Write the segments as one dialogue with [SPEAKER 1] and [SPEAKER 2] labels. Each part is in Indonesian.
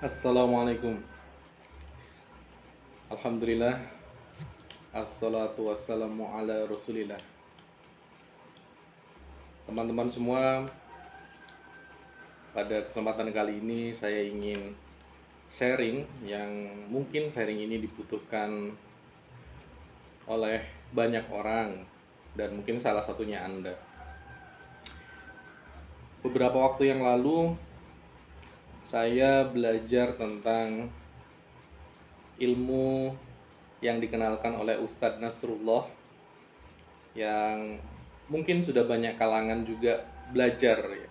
[SPEAKER 1] Assalamualaikum. Alhamdulillah. Assalatu wassalamu ala rasulillah. Teman-teman semua, pada kesempatan kali ini saya ingin sharing yang mungkin sharing ini dibutuhkan oleh banyak orang dan mungkin salah satunya Anda. Beberapa waktu yang lalu saya belajar tentang ilmu yang dikenalkan oleh Ustadz Nasrullah yang mungkin sudah banyak kalangan juga belajar ya.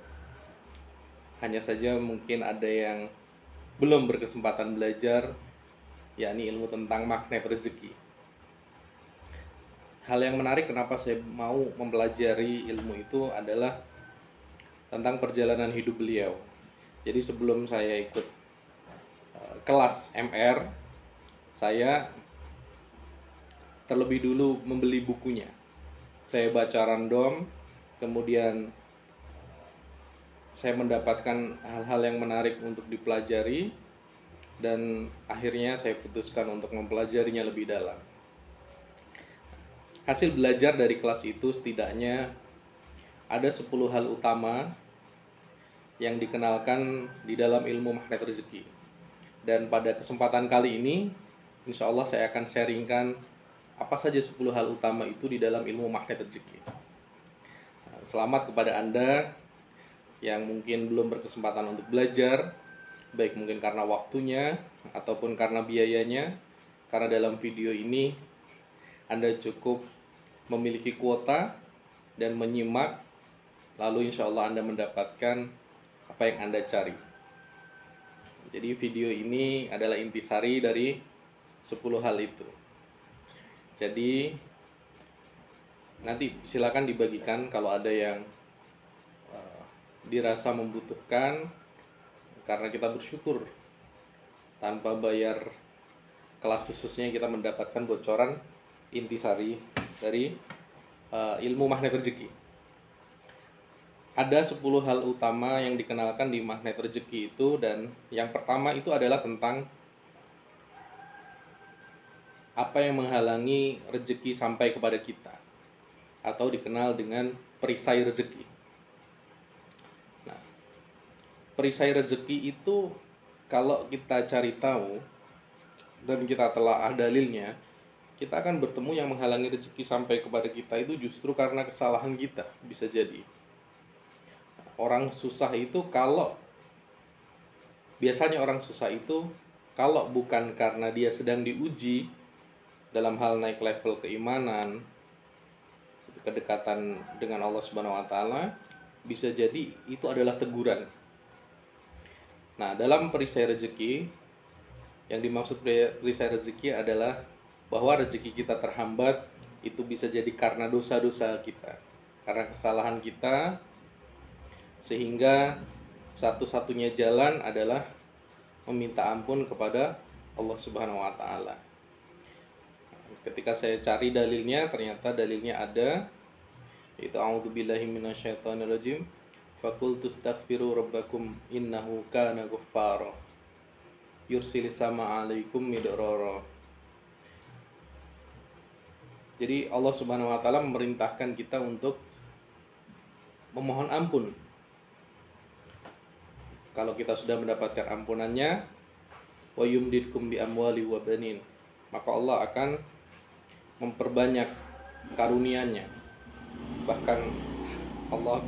[SPEAKER 1] Hanya saja mungkin ada yang belum berkesempatan belajar, yakni ilmu tentang magnet rezeki. Hal yang menarik kenapa saya mau mempelajari ilmu itu adalah tentang perjalanan hidup beliau. Jadi sebelum saya ikut kelas MR, saya terlebih dulu membeli bukunya. Saya baca random, kemudian saya mendapatkan hal-hal yang menarik untuk dipelajari, dan akhirnya saya putuskan untuk mempelajarinya lebih dalam. Hasil belajar dari kelas itu setidaknya ada 10 hal utama yang dikenalkan di dalam ilmu magnet rezeki. Dan pada kesempatan kali ini, insya Allah saya akan sharingkan apa saja 10 hal utama itu di dalam ilmu magnet rezeki. Selamat kepada Anda yang mungkin belum berkesempatan untuk belajar, baik mungkin karena waktunya ataupun karena biayanya. Karena dalam video ini Anda cukup memiliki kuota dan menyimak, lalu insya Allah Anda mendapatkan apa yang Anda cari. Jadi video ini adalah intisari dari 10 hal itu. Jadi nanti silakan dibagikan kalau ada yang dirasa membutuhkan, karena kita bersyukur tanpa bayar kelas khususnya kita mendapatkan bocoran intisari dari ilmu magnet rezeki. Ada 10 hal utama yang dikenalkan di magnet rezeki itu, dan yang pertama itu adalah tentang apa yang menghalangi rezeki sampai kepada kita, atau dikenal dengan perisai rezeki. Nah, perisai rezeki itu kalau kita cari tahu dan kita telah dalilnya, kita akan bertemu yang menghalangi rezeki sampai kepada kita itu justru karena kesalahan kita. Bisa jadi orang susah itu biasanya orang susah itu kalau bukan karena dia sedang diuji dalam hal naik level keimanan, kedekatan dengan Allah Subhanahu wa taala, bisa jadi itu adalah teguran. Nah, dalam perisai rezeki, yang dimaksud perisai rezeki adalah bahwa rezeki kita terhambat itu bisa jadi karena dosa-dosa kita, karena kesalahan kita, sehingga satu-satunya jalan adalah meminta ampun kepada Allah Subhanahu wa taala. Ketika saya cari dalilnya, ternyata dalilnya ada, yaitu a'udzubillahi minasyaitonirrajim, faqultu astaghfiru rabbakum innahu kana ghaffara yursilis sama alaikum midrara. Jadi Allah Subhanahu wa taala memerintahkan kita untuk memohon ampun. Kalau kita sudah mendapatkan ampunannya, wa yumdidkum bi amwali wa banin, maka Allah akan memperbanyak karunia-Nya. Bahkan Allah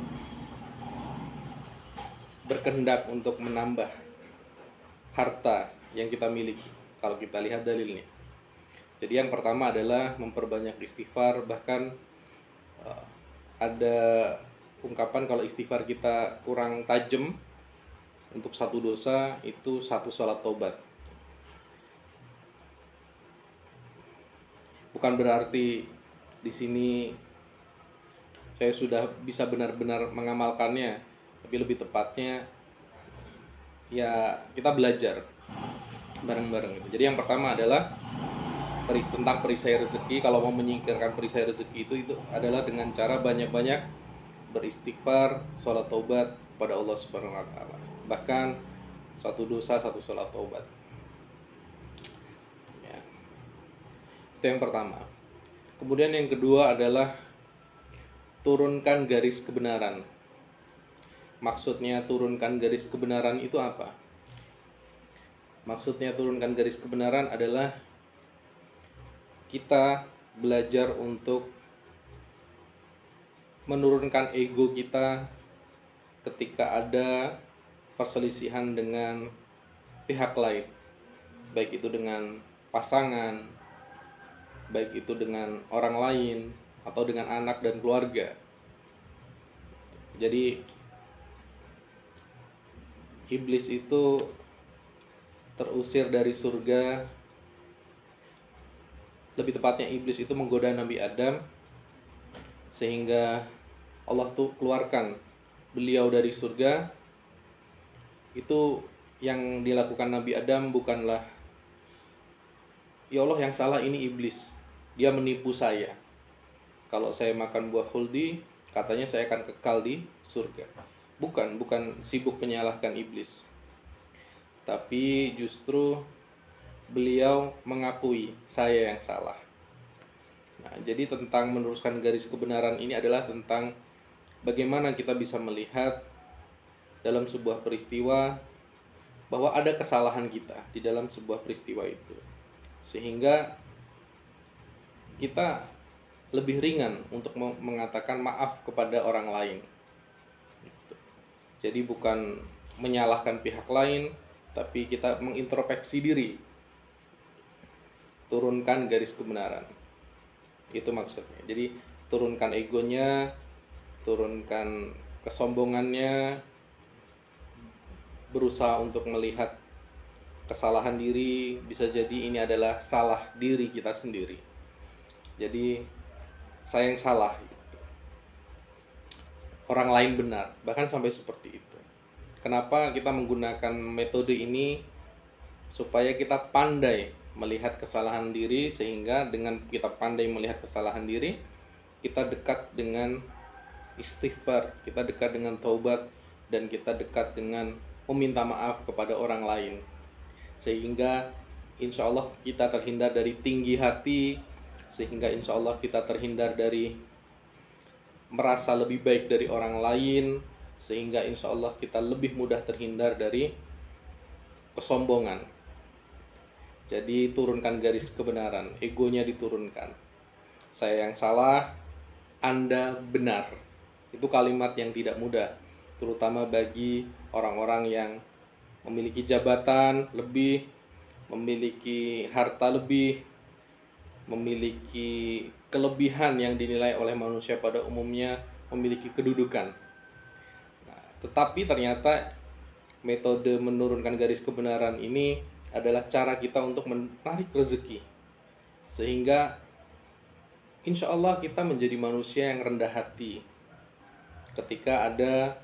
[SPEAKER 1] berkehendak untuk menambah harta yang kita miliki kalau kita lihat dalilnya. Jadi yang pertama adalah memperbanyak istighfar. Bahkan ada ungkapan kalau istighfar kita kurang tajam untuk satu dosa itu satu salat taubat. Bukan berarti di sini saya sudah bisa benar-benar mengamalkannya, tapi lebih tepatnya ya kita belajar bareng-bareng gitu. Jadi yang pertama adalah tentang perisai rezeki. Kalau mau menyingkirkan perisai rezeki itu adalah dengan cara banyak-banyak beristighfar, sholat taubat kepada Allah Subhanahu wa taala. Bahkan satu dosa, satu sholat taubat. Ya. Itu yang pertama. Kemudian yang kedua adalah turunkan garis kebenaran. Maksudnya turunkan garis kebenaran itu apa? Maksudnya turunkan garis kebenaran adalah kita belajar untuk menurunkan ego kita ketika ada perselisihan dengan pihak lain, baik itu dengan pasangan, baik itu dengan orang lain, atau dengan anak dan keluarga. Jadi iblis itu terusir dari surga, lebih tepatnya iblis itu menggoda Nabi Adam, sehingga Allah tuh keluarkan beliau dari surga. Itu yang dilakukan Nabi Adam bukanlah, ya Allah yang salah ini iblis, dia menipu saya. Kalau saya makan buah khuldi, katanya saya akan kekal di surga. Bukan sibuk menyalahkan iblis, tapi justru beliau mengakui saya yang salah. Nah, jadi tentang meneruskan garis kebenaran ini adalah tentang bagaimana kita bisa melihat dalam sebuah peristiwa bahwa ada kesalahan kita di dalam sebuah peristiwa itu, sehingga kita lebih ringan untuk mengatakan maaf kepada orang lain. Jadi bukan menyalahkan pihak lain, tapi kita mengintrospeksi diri, turunkan garis kebenaran. Itu maksudnya. Jadi turunkan egonya, turunkan kesombongannya, berusaha untuk melihat kesalahan diri. Bisa jadi ini adalah salah diri kita sendiri. Jadi saya yang salah, orang lain benar, bahkan sampai seperti itu. Kenapa kita menggunakan metode ini? Supaya kita pandai melihat kesalahan diri, sehingga dengan kita pandai melihat kesalahan diri, kita dekat dengan istighfar, kita dekat dengan taubat, dan kita dekat dengan meminta maaf kepada orang lain, sehingga insya Allah kita terhindar dari tinggi hati, sehingga insya Allah kita terhindar dari merasa lebih baik dari orang lain, sehingga insya Allah kita lebih mudah terhindar dari kesombongan. Jadi turunkan garis kebenaran, egonya diturunkan. Saya yang salah, Anda benar. Itu kalimat yang tidak mudah, terutama bagi orang-orang yang memiliki jabatan lebih, memiliki harta lebih, memiliki kelebihan yang dinilai oleh manusia pada umumnya, memiliki kedudukan. Nah, tetapi ternyata metode menurunkan garis kebenaran ini adalah cara kita untuk menarik rezeki, sehingga insya Allah kita menjadi manusia yang rendah hati ketika ada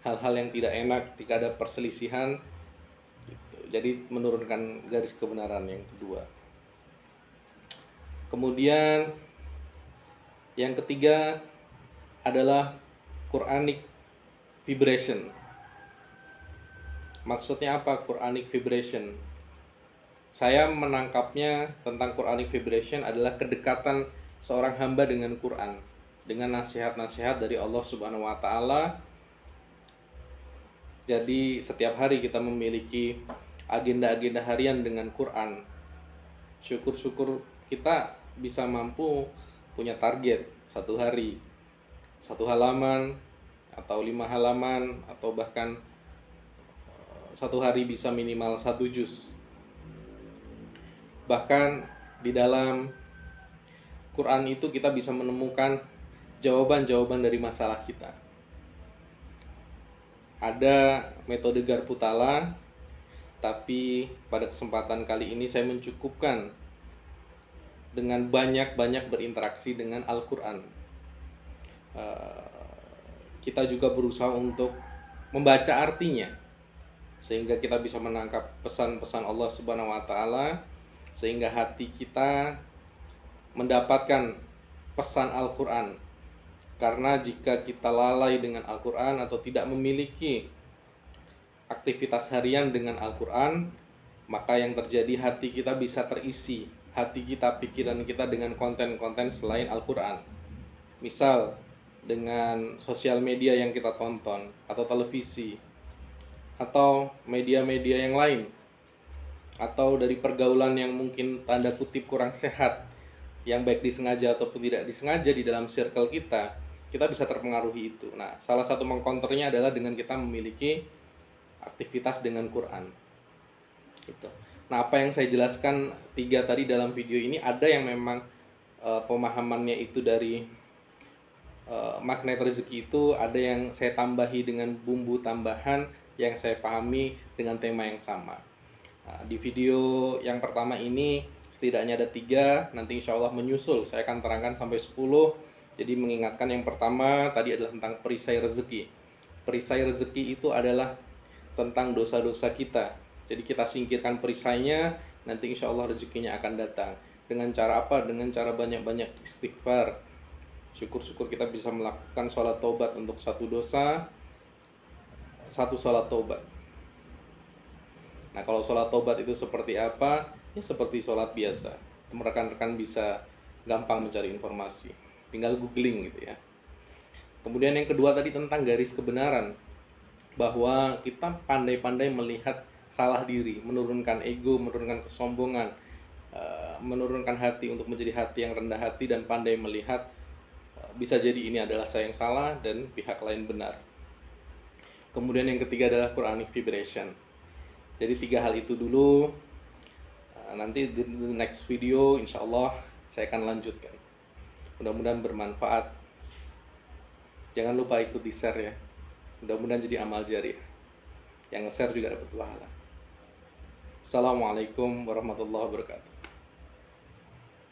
[SPEAKER 1] hal-hal yang tidak enak, ketika ada perselisihan gitu. Jadi menurunkan garis kebenaran yang kedua. Kemudian yang ketiga adalah Quranic vibration. Maksudnya apa Quranic vibration? Saya menangkapnya tentang Quranic vibration adalah kedekatan seorang hamba dengan Quran, dengan nasihat-nasihat dari Allah Subhanahu wa taala. Jadi setiap hari kita memiliki agenda-agenda harian dengan Quran. Syukur-syukur kita bisa mampu punya target satu hari, satu halaman atau 5 halaman, atau bahkan satu hari bisa minimal 1 juz. Bahkan di dalam Quran itu kita bisa menemukan jawaban-jawaban dari masalah kita. Ada metode Garputala, tapi pada kesempatan kali ini saya mencukupkan dengan banyak-banyak berinteraksi dengan Al-Quran. Kita juga berusaha untuk membaca artinya, sehingga kita bisa menangkap pesan-pesan Allah Subhanahu wa taala, sehingga hati kita mendapatkan pesan Al-Quran. Karena jika kita lalai dengan Al-Quran atau tidak memiliki aktivitas harian dengan Al-Quran, maka yang terjadi hati kita bisa terisi, hati kita, pikiran kita dengan konten-konten selain Al-Quran. Misal dengan sosial media yang kita tonton, atau televisi, atau media-media yang lain, atau dari pergaulan yang mungkin tanda kutip kurang sehat, yang baik disengaja ataupun tidak disengaja di dalam circle kita bisa terpengaruhi itu. Nah, salah satu mengkonternya adalah dengan kita memiliki aktivitas dengan Quran. Gitu. Nah, apa yang saya jelaskan 3 tadi dalam video ini, ada yang memang pemahamannya itu dari magnet rezeki itu, ada yang saya tambahi dengan bumbu tambahan yang saya pahami dengan tema yang sama. Nah, di video yang pertama ini setidaknya ada 3, nanti insya Allah menyusul saya akan terangkan sampai 10. Jadi mengingatkan, yang pertama tadi adalah tentang perisai rezeki. Perisai rezeki itu adalah tentang dosa-dosa kita. Jadi kita singkirkan perisainya, nanti insya Allah rezekinya akan datang. Dengan cara apa? Dengan cara banyak-banyak istighfar. Syukur-syukur kita bisa melakukan sholat taubat untuk satu dosa, satu sholat taubat. Nah, kalau sholat taubat itu seperti apa? Ya seperti sholat biasa. Rekan-rekan bisa gampang mencari informasi, tinggal googling gitu ya. Kemudian yang kedua tadi tentang garis kebenaran, bahwa kita pandai-pandai melihat salah diri, menurunkan ego, menurunkan kesombongan, menurunkan hati untuk menjadi hati yang rendah hati, dan pandai melihat bisa jadi ini adalah saya yang salah dan pihak lain benar. Kemudian yang ketiga adalah Quranic vibration. Jadi 3 hal itu dulu. Nanti di next video insya Allah saya akan lanjutkan. Mudah-mudahan bermanfaat. Jangan lupa ikut di share ya. Mudah-mudahan jadi amal jariah. Yang share juga dapat pahala. Assalamualaikum warahmatullahi wabarakatuh.